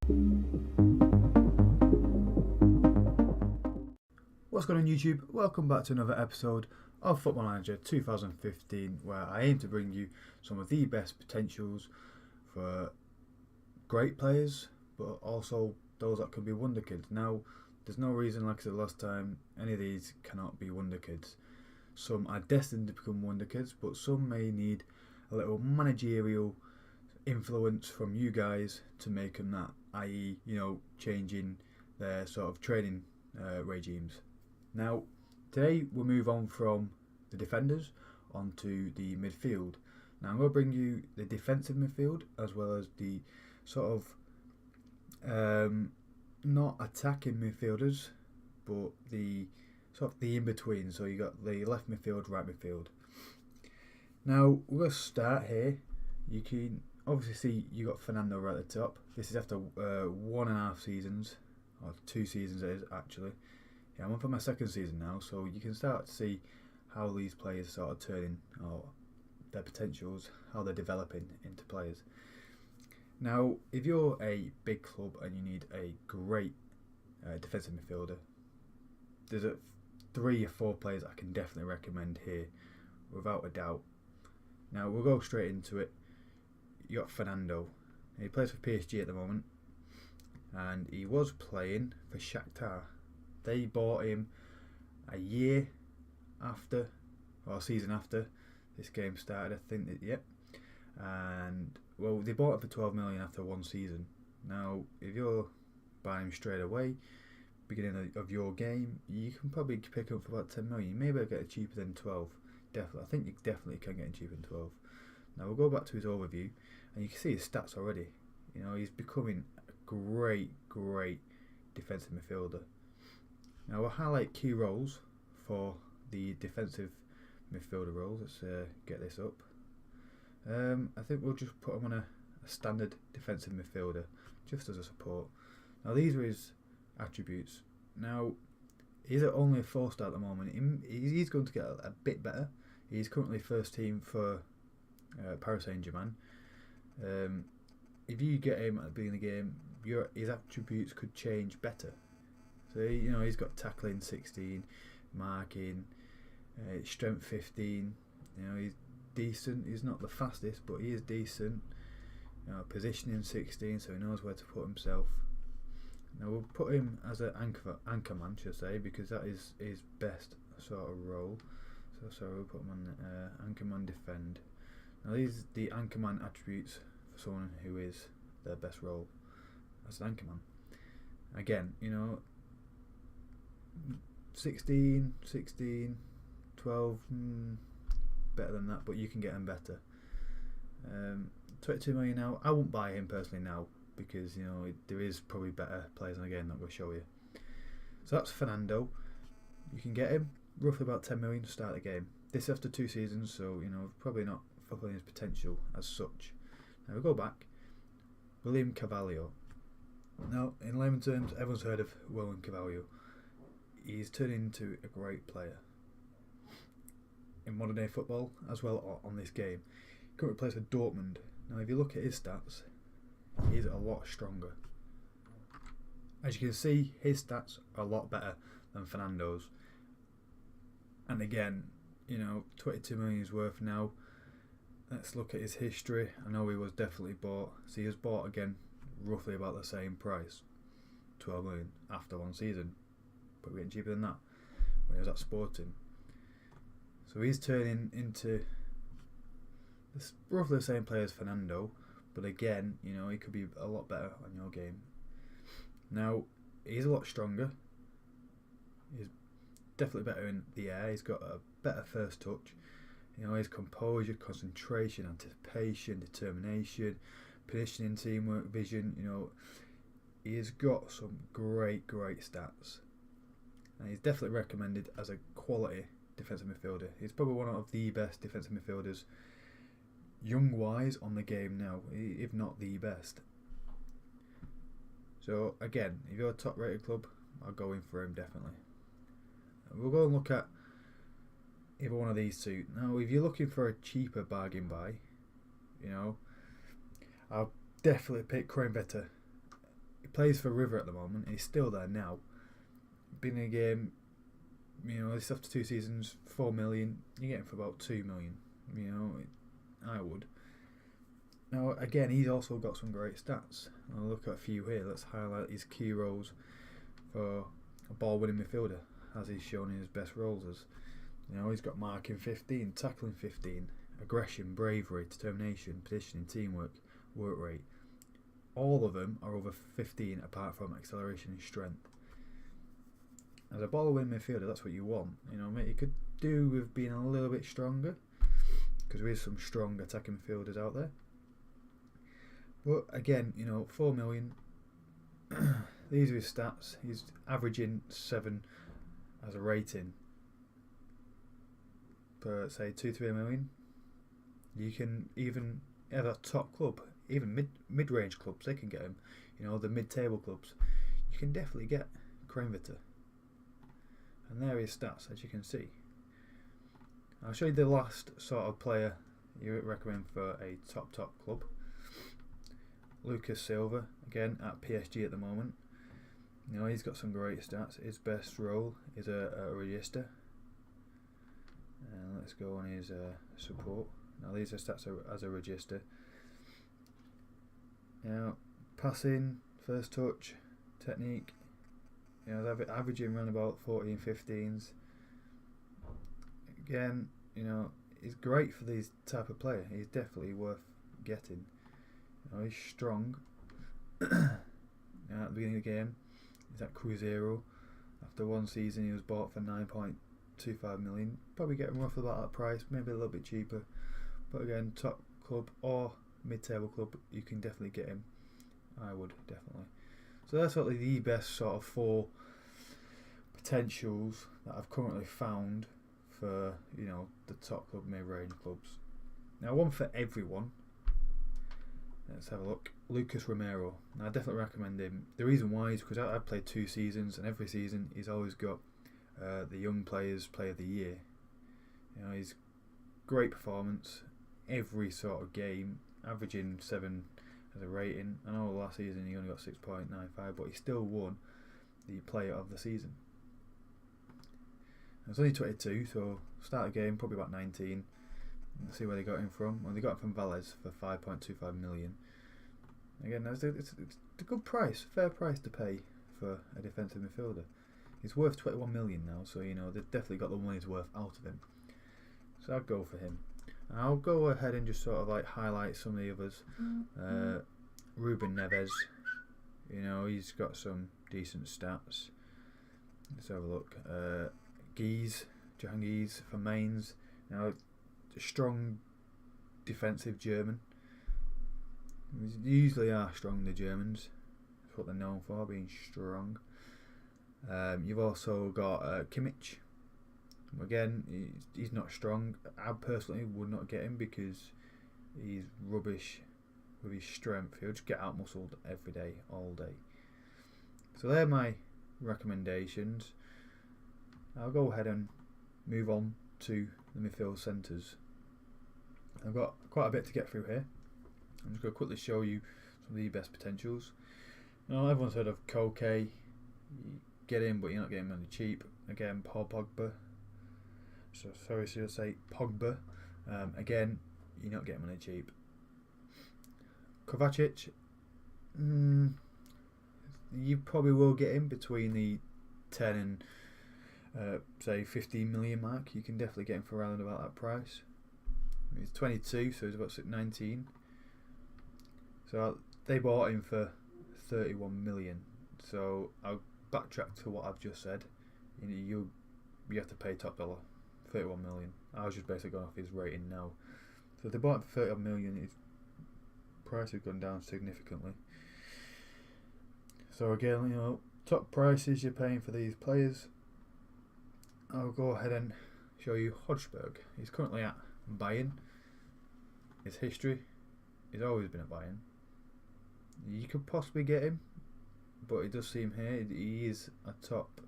What's going on YouTube? Welcome back to another episode of Football Manager 2015, where I aim to bring you some of the best potentials for great players, but also those that can be Wonderkids. Now, there's no reason, like I said last time, any of these cannot be Wonderkids. Some are destined to become Wonderkids, but some may need a little managerial influence from you guys to make them that, i.e., changing their sort of training regimes. Now, today we'll move on from the defenders onto the midfield. Now, I'm going to bring you the defensive midfield as well as the sort of not attacking midfielders, but the sort of the in-between. So you got the left midfield, right midfield. Now, we're going to start here. You can obviously see you got Fernando right at the top. This is after 1.5 seasons, or 2 seasons it is actually. Yeah, I'm on for my second season now, so you can start to see how these players sort of turning, or their potentials, how they're developing into players. Now, if you're a big club and you need a great defensive midfielder, there's 3 or 4 players I can definitely recommend here, without a doubt. Now, we'll go straight into it. You got Fernando. He plays for PSG at the moment, and he was playing for Shakhtar. They bought him a year after, or a season after this game started, I think. And well, they bought him for 12 million after 1 season. Now, if you're buying him straight away, beginning of your game, you can probably pick him up for about 10 million. You may be able to get it cheaper than 12. Definitely, I think you definitely can get him cheaper than 12. Now we'll go back to his overview, and you can see his stats already. He's becoming a great defensive midfielder. Now we'll highlight key roles for the defensive midfielder roles. Let's get this up. I think we'll just put him on a standard defensive midfielder, just as a support. Now these are his attributes. Now he's only a 4-star at the moment. He's going to get a bit better. He's currently first team for Paris Saint-Germain. If you get him at the beginning of the game, his attributes could change better. So he's got tackling 16, marking, strength 15. He's decent. He's not the fastest, but he is decent. Positioning 16, so he knows where to put himself. Now we'll put him as an anchor man, should I say, because that is his best sort of role. So we'll put him on anchor man, defend. Now these are the anchor man attributes for someone who is their best role as an anchor man. Again, 16, 12, better than that, but you can get them better. 22 million now. I won't buy him personally now, because there is probably better players in the game that we'll show you. So that's Fernando. You can get him roughly about 10 million to start the game. This after 2 seasons, so probably not fulfilling his potential as such. Now we go back. William Carvalho. Now, in layman terms, everyone's heard of William Carvalho. He's turned into a great player in modern day football as well on this game. He currently plays for Dortmund. Now, if you look at his stats, he's a lot stronger. As you can see, his stats are a lot better than Fernando's. And again, 22 million is worth now. Let's look at his history. I know he was definitely bought. So he was bought again, roughly about the same price, 12 million after 1 season. But we're getting cheaper than that when he was at Sporting. So he's turning into roughly the same player as Fernando, but again, he could be a lot better on your game. Now, he's a lot stronger. He's definitely better in the air. He's got a better first touch. His composure, concentration, anticipation, determination, positioning, teamwork, vision. He's got some great stats. And he's definitely recommended as a quality defensive midfielder. He's probably one of the best defensive midfielders, young-wise, on the game now, if not the best. So again, if you're a top-rated club, I'll go in for him definitely. We'll go and look at either one of these two. Now, if you're looking for a cheaper bargain buy, I'll definitely pick Crane Better. he plays for River at the moment, and he's still there now. Been in a game, it's after 2 seasons, 4 million. You get him for about 2 million. I would. Now, again, he's also got some great stats. I'll look at a few here. Let's highlight his key roles for a ball-winning midfielder, as he's shown in his best roles as. He's got marking 15, tackling 15, aggression, bravery, determination, positioning, teamwork, work rate. All of them are over 15 apart from acceleration and strength. As a ball-winning midfielder, that's what you want. Mate, you could do with being a little bit stronger, because there is some strong attacking midfielders out there. But again, 4 million. These are his stats. He's averaging 7 as a rating per, say, 2-3 million. You can even have a top club, even mid-range clubs, they can get him. The mid-table clubs, you can definitely get Krenviter. And there are his stats, as you can see. I'll show you the last sort of player you recommend for a top club. Lucas Silva, again at PSG at the moment. He's got some great stats. His best role is a register. And let's go on his support. Now these are stats as a register. Passing, first touch, technique. They're averaging around about 14, 15s. Again, he's great for these type of player. He's definitely worth getting. He's strong. At the beginning of the game, he's at Cruzeiro. After 1 season, he was bought for 9.25 million. Probably get him roughly about that price, maybe a little bit cheaper. But again, top club or mid-table club, you can definitely get him. I would definitely. So that's sort of the best sort of 4 potentials that I've currently found for the top club, mid-range clubs. Now, one for everyone. Let's have a look. Lucas Romero. Now, I definitely recommend him. The reason why is because I've played 2 seasons, and every season he's always got the Young Players Player of the Year. He's great performance every sort of game, averaging 7 as a rating. I know last season he only got 6.95, but he still won the Player of the Season. It's only 22, so start the game probably about 19. Let's see where they got him from. Well, they got him from Valles for 5.25 million. Again, it's a good price, fair price to pay for a defensive midfielder. He's worth 21 million now, so they've definitely got the money's worth out of him. So I'd go for him. I'll go ahead and just sort of like highlight some of the others. Ruben Neves, he's got some decent stats. Let's have a look. Jahangiz for Mainz. A strong defensive German. They usually are strong, the Germans. That's what they're known for, being strong. You've also got Kimmich. Again, he's not strong. I personally would not get him because he's rubbish with his strength. He'll just get out muscled every day, all day. So they're my recommendations. I'll go ahead and move on to the midfield centres. I've got quite a bit to get through here. I'm just going to quickly show you some of the best potentials. Everyone's heard of Koke. You get him, but you're not getting him on the cheap. Again, Paul Pogba. So sorry to say Pogba. Again, you're not getting him on the cheap. Kovacic. You probably will get him between the 10 and say 15 million mark. You can definitely get him for around about that price. He's 22, so he's about 19. So they bought him for 31 million. So I'll backtrack to what I've just said. You have to pay top dollar, 31 million. I was just basically going off his rating now. So if they bought him for 31 million, his price has gone down significantly. So again, top prices you're paying for these players. I'll go ahead and show you Hodgberg. He's currently at Bayern. His history, he's always been at Bayern. You could possibly get him, but it does seem here he is a top.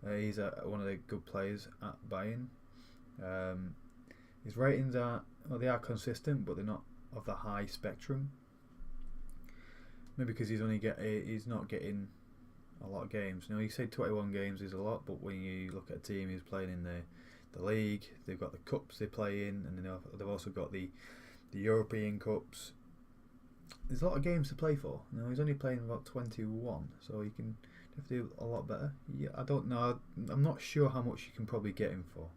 He's one of the good players at Bayern. His ratings they are consistent, but they're not of the high spectrum. maybe because he's not getting a lot of games. You say 21 games is a lot, but when you look at a team who's playing in the league, they've got the cups they play in, and then they've also got the European Cups. There's a lot of games to play for. He's only playing about 21, so he can definitely do a lot better. Yeah, I don't know. I'm not sure how much you can probably get him for.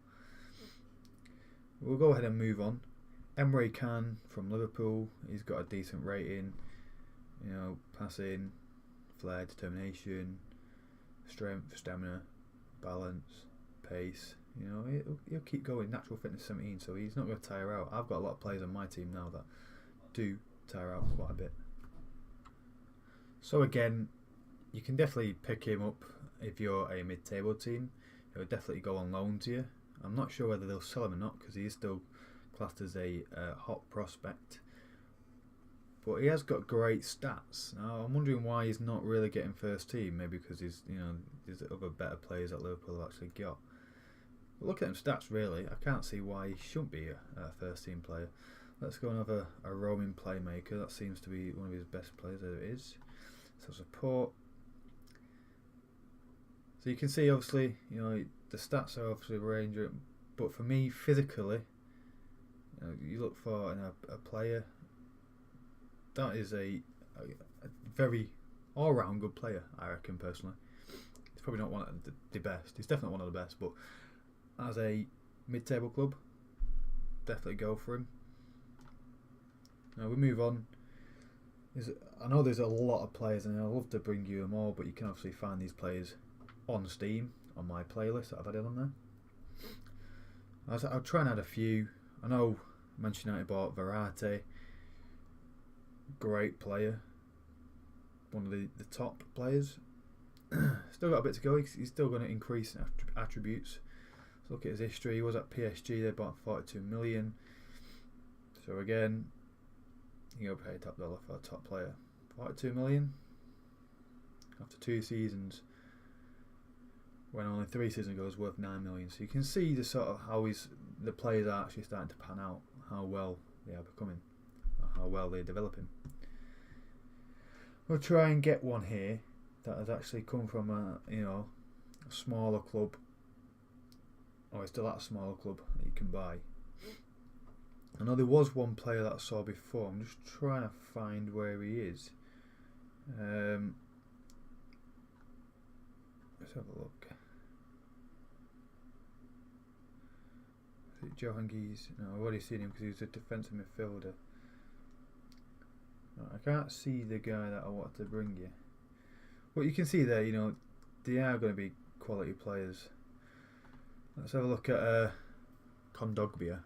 We'll go ahead and move on. Emre Can from Liverpool. He's got a decent rating. Passing, flair, determination, strength, stamina, balance, pace. He'll keep going. Natural fitness 17, so he's not going to tire out. I've got a lot of players on my team now that do tire out quite a bit. So again, you can definitely pick him up if you're a mid-table team. He'll definitely go on loan to you. I'm not sure whether they'll sell him or not because he is still classed as a hot prospect. But he has got great stats. Now I'm wondering why he's not really getting first team. Maybe because there's other better players that Liverpool have actually got. But look at them stats really. I can't see why he shouldn't be a first team player. Let's go and have a roaming playmaker. That seems to be one of his best players there is. So support. So you can see obviously, the stats are obviously ranging, but for me physically, you look for a player that is a very all-round good player, I reckon personally. He's probably not one of the best. He's definitely one of the best, but as a mid-table club, definitely go for him. Now we move on. I know there's a lot of players, and I'd love to bring you them all, but you can obviously find these players on Steam on my playlist that I've added on there. I'll try and add a few. I know Manchester United bought Verratti. Great player, one of the top players. Still got a bit to go. He's still going to increase in attributes. So look at his history. He was at PSG. They bought 42 million. So again, you go pay top dollar for a top player. 42 million after 2 seasons. When only 3 seasons ago was worth 9 million. So you can see the sort of how the players are actually starting to pan out. How well they are becoming. How well they're developing. We'll try and get one here that has actually come from a smaller club, or it's still at a smaller club that you can buy. I know there was one player that I saw before. I'm just trying to find where he is. Let's have a look. Is it Johangis? No, I've already seen him because he's a defensive midfielder. I can't see the guy that I wanted to bring you. What you can see there, they are going to be quality players. Let's have a look at Kondogbia.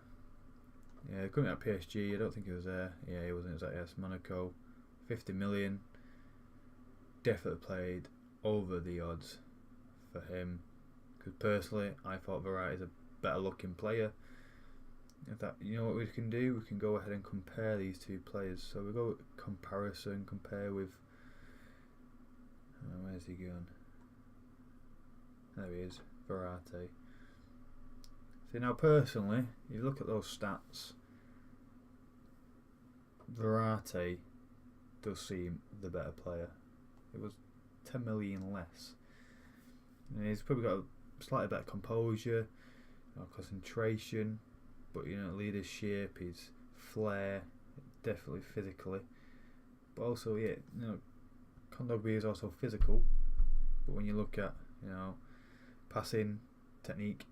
Yeah, coming out of PSG. I don't think he was there. Yeah, he wasn't. He was at AS Monaco. 50 million. Definitely played over the odds for him. Because personally, I thought Verratti is a better looking player. If that, what we can do, we can go ahead and compare these two players. So we go comparison, compare with. Where's he going? There he is, Verratti. See now, personally, you look at those stats. Verratti does seem the better player. It was 10 million less. And he's probably got a slightly better composure, concentration. But leadership, his flair, definitely physically. But also, Kondogbia is also physical. But when you look at, passing technique,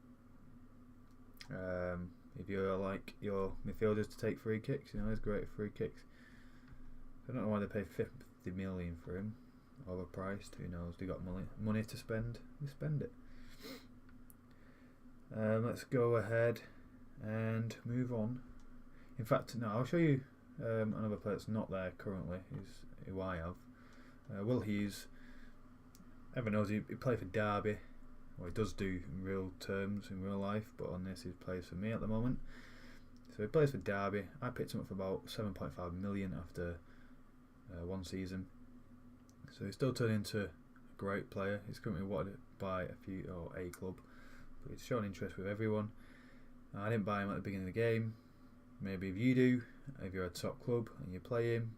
if you're like your midfielders to take free kicks, he's great at free kicks. I don't know why they pay 50 million for him, overpriced. Who knows? They got money to spend. They spend it. Let's go ahead and move on. In fact, no, I'll show you another player that's not there currently, who I have. Will Hughes. Everyone knows he played for Derby. Well, he does do in real terms, in real life, but on this he plays for me at the moment. So he plays for Derby. I picked him up for about 7.5 million after 1 season. So he's still turned into a great player. He's currently wanted by a club, but he's shown interest with everyone. I didn't buy him at the beginning of the game. Maybe if you do, if you're a top club and you play him,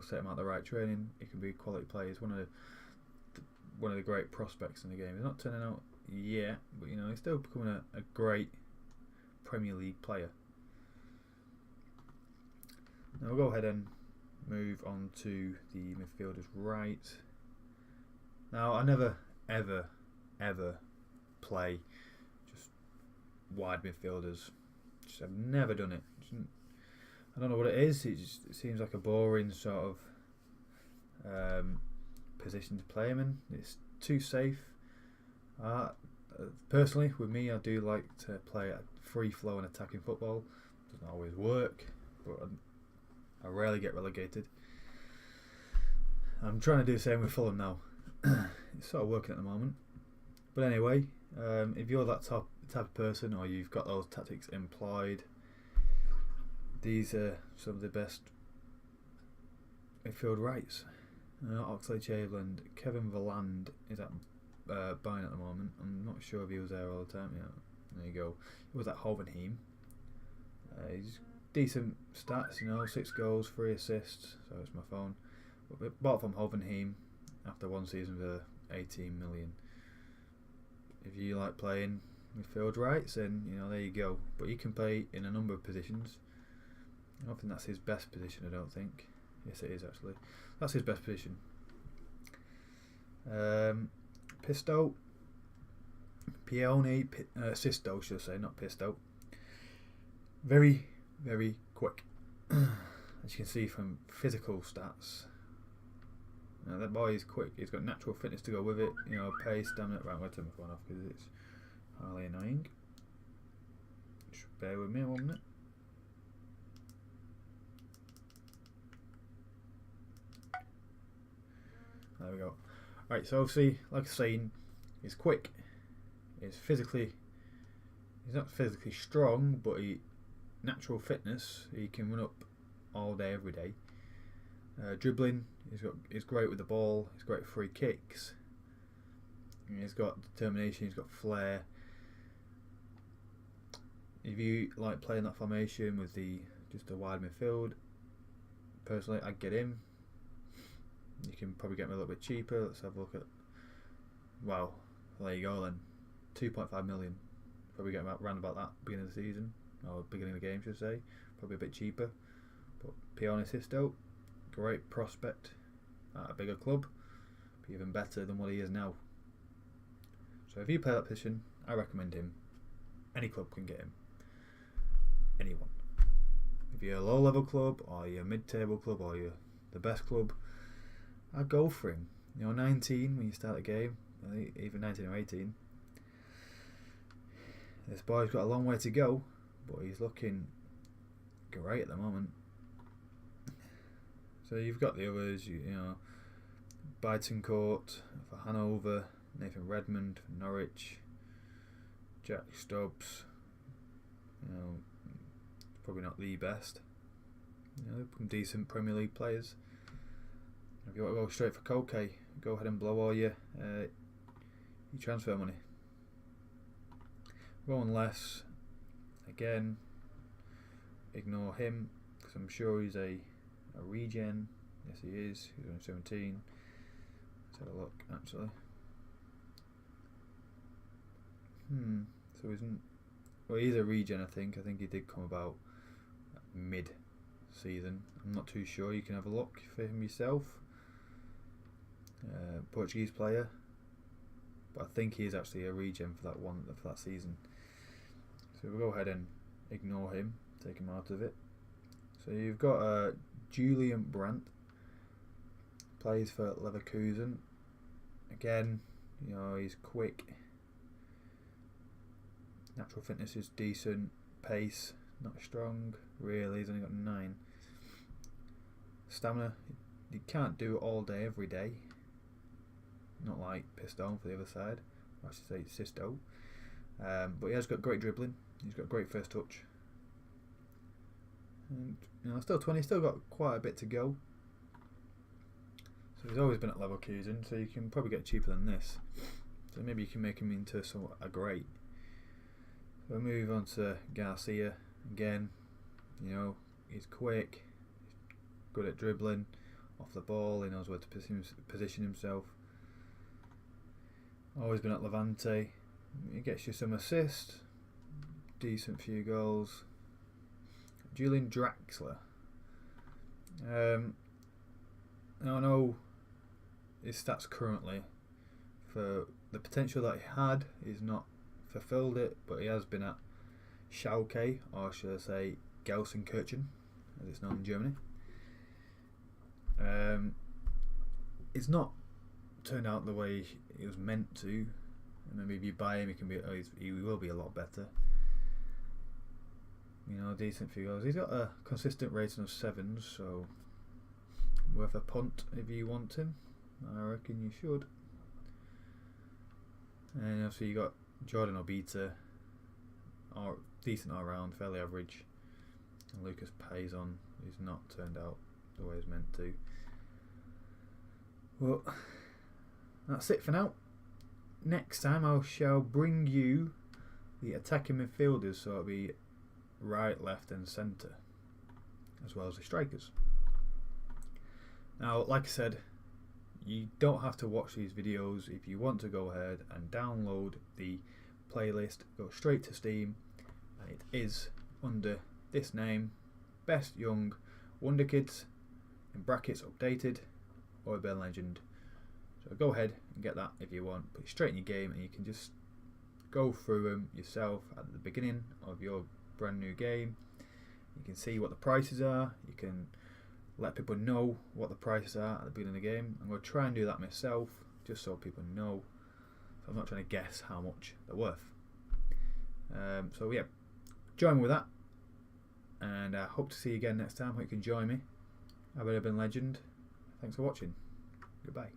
set him out the right training, he can be a quality player. He's one of the great prospects in the game. He's not turning out yet, but he's still becoming a great Premier League player. Now we'll go ahead and move on to the midfielders right. Now I never ever play just wide midfielders. I've never done it. I don't know what it is. It seems like a boring sort of position to play him in. It's too safe. Personally, with me, I do like to play a free flow and attacking football. Doesn't always work, but I rarely get relegated. I'm trying to do the same with Fulham now. It's sort of working at the moment. But anyway, if you're that type of person, or you've got those tactics employed, these are some of the best midfield rights. Oxlade-Chamberlain, Kevin Volland is at Bayern at the moment. I'm not sure if he was there all the time. Yeah, there you go. He was at Hoffenheim. He's decent stats, 6 goals, 3 assists. So it's my phone. But bought from Hoffenheim after one season for 18 million. If you like playing midfield rights, then there you go. But he can play in a number of positions. I don't think that's his best position. I don't think. Yes, it is actually. That's his best position. Pisto, Pione, Sisto, should I say, not Pisto. Very, very quick. As you can see from physical stats. Now that boy is quick. He's got natural fitness to go with it. Pace, stamina. Right, I'm going to turn my phone off because it's highly annoying. Just bear with me a minute. There we go. Right, so obviously, like I was saying, he's quick. He's not physically strong, but natural fitness. He can run up all day, every day. Dribbling, he's great with the ball. He's great free kicks. He's got determination. He's got flair. If you like playing that formation with just a wide midfield, personally, I'd get him. You can probably get him a little bit cheaper. Let's have a look at. Well, there you go then. 2.5 million. Probably get him around about that beginning of the season, or beginning of the game, should I say. Probably a bit cheaper. But Pione Sisto, great prospect at a bigger club, but even better than what he is now. So if you play that position, I recommend him. Any club can get him. Anyone. If you're a low-level club, or you're a mid-table club, or you're the best club, I'd go for him. 19 when you start the game, even 19 or 18. This boy's got a long way to go, but he's looking great at the moment. So you've got the others, Bytencourt for Hanover, Nathan Redmond for Norwich, Jack Stubbs. Probably not the best. Some decent Premier League players. If you want to go straight for Koke, go ahead and blow all your transfer money. Going less, again, ignore him because I'm sure he's a regen. Yes, he is. He's only 17. Let's have a look, actually. So isn't. Well, he's a regen, I think. I think he did come about mid-season. I'm not too sure. You can have a look for him yourself. Portuguese player, but I think he's actually a regen for that season. So we'll go ahead and ignore him, take him out of it. So you've got Julian Brandt, plays for Leverkusen. Again, he's quick. Natural fitness is decent. Pace, not strong. Really, he's only got 9. Stamina, he can't do it all day, every day. Not like Piston for the other side. I should say Sisto. But he has got great dribbling. He's got great first touch. And still 20. Still got quite a bit to go. So he's always been at Leverkusen. So you can probably get cheaper than this. So maybe you can make him into a great. So we'll move on to Garcia again. He's quick. He's good at dribbling. off the ball. He knows where to position himself. Always been at Levante. He gets you some assists, decent few goals. Julian Draxler. I don't know his stats currently. For the potential that he had, he's not fulfilled it, but he has been at Schalke, or should I say Gelsenkirchen, as it's known in Germany. It's not turned out the way it was meant to, and maybe if you buy him, he will be a lot better. You know, decent few goals. He's got a consistent rating of 7, so worth a punt if you want him. I reckon you should. And obviously you got Jordan Obita, decent all round, fairly average. And Lucas Payson, who's not turned out the way it's meant to. Well, that's it for now. Next time I shall bring you the attacking midfielders, so it'll be right, left and centre, as well as the strikers. Now, like I said, you don't have to watch these videos. If you want to go ahead and download the playlist, go straight to Steam, and it is under this name, Best Young-Wonderkids, in brackets updated, UrghbenLegend. So go ahead and get that if you want. Put it straight in your game, and you can just go through them yourself at the beginning of your brand new game. You can see what the prices are. You can let people know what the prices are at the beginning of the game. I'm going to try and do that myself, just so people know. So I'm not trying to guess how much they're worth. So yeah, join me with that, and I hope to see you again next time. Hope you can join me. I've been Legend. Thanks for watching. Goodbye.